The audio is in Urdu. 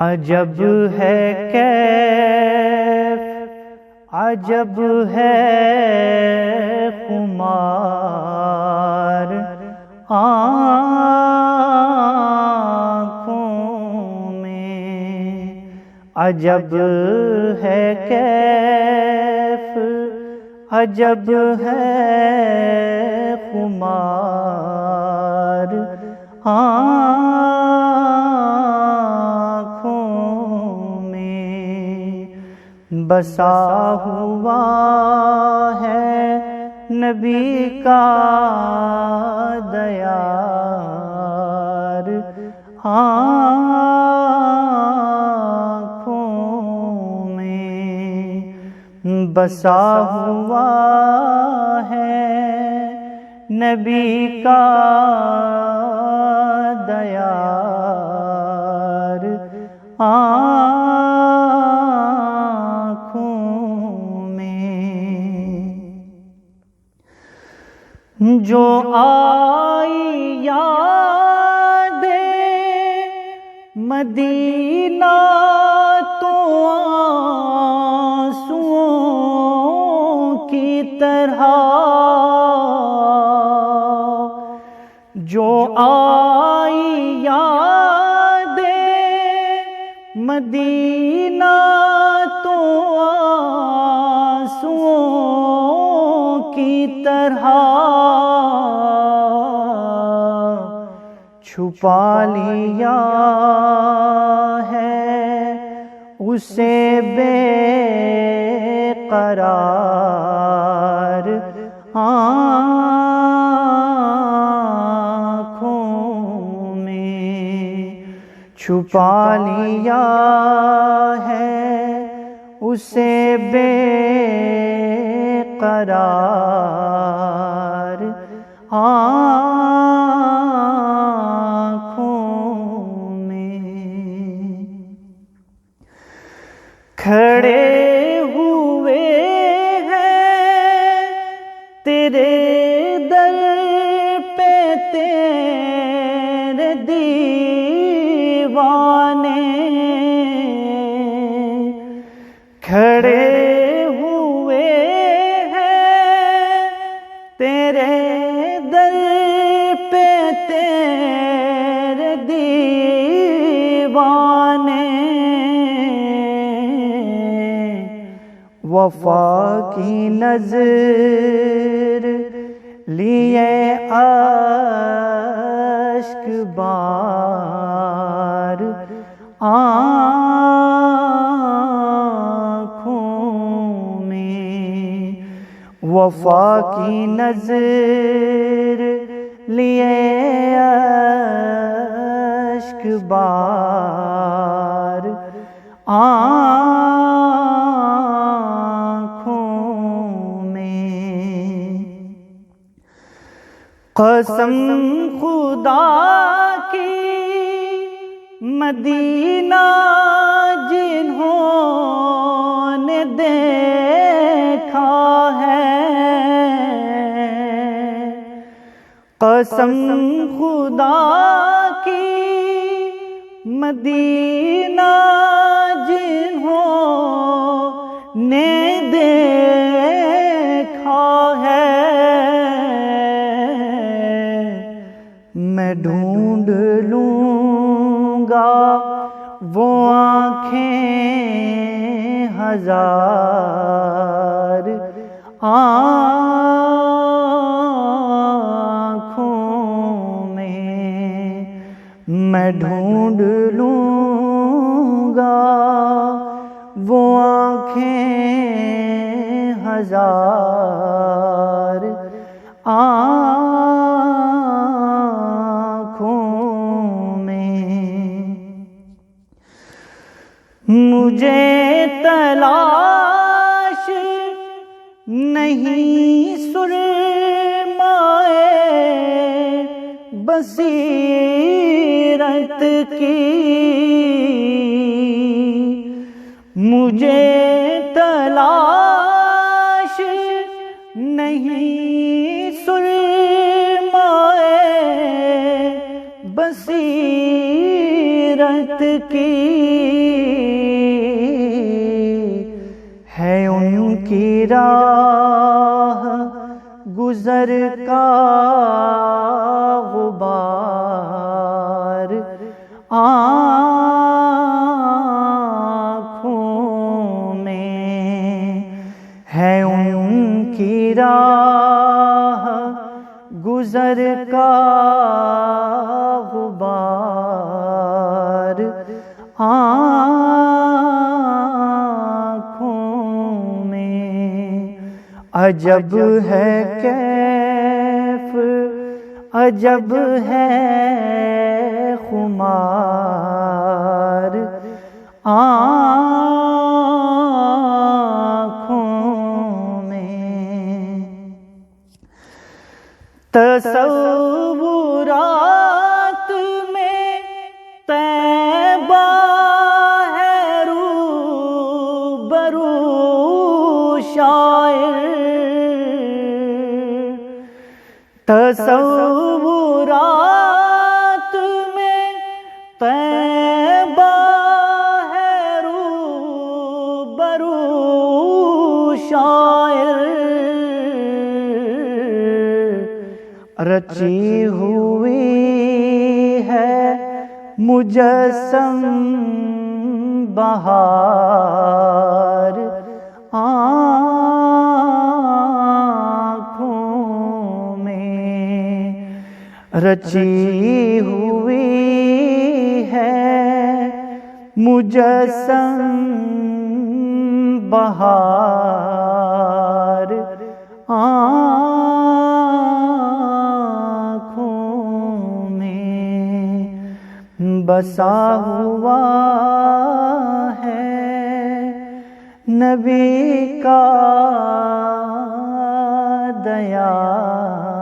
عجب ہے کیف، عجب ہے خمار آنکھوں میں، عجب ہے کیف، عجب ہے خمار آنکھوں میں، بسا ہوا ہے نبی کا دیار آنکھوں میں، بسا ہوا ہے نبی کا دیار آنکھوں میں، جو آئی یاد مدینہ تو آنسوؤں کی طرح، جو آئی یاد مدینہ تو آنسوؤں کی طرح، چھپا لیا ہے اسے بے قرار آنکھوں میں، چھپا لیا ہے اسے بے قرار آنکھوں میں، کھڑے ہوئے ہیں تیرے در پہ تیرے دیوانے، کھڑے ہوئے ہیں تیرے در پہ تیرے دیوانے، وفا کی نظر لیے اشک بار آنکھوں میں، وفا کی نظر لیے اشک بار آنکھوں میں، قسم خدا کی مدینہ جنہوں نے دیکھا ہے، قسم خدا کی مدینہ جنہوں نے دیکھا ہے، میں ڈھونڈ لوں گا وہ آنکھیں ہزار آنکھوں میں، میں ڈھونڈ لوں گا وہ آنکھیں ہزار آنکھوں میں، مجھے تلاش نہیں سرمائے بصیرت کی، مجھے تلاش نہیں سرمائے بصیرت کی ہے ان کی راہ گزر کا غبار آنکھوں میں ہے ان کی راہ گزر کا غبار آنکھوں میں عجب ہے کیف عجب ہے خمار آنکھوں میں تصورات میں طیبہ ہے روبرو شاعر تصورات میں طیبہ ہے روبرو شاعر رچی ہوئی ہے مجسم بہار آنکھوں میں رچی ہوئی ہے مجسم بہار آنکھوں میں بسا ہوا ہے نبی کا دیار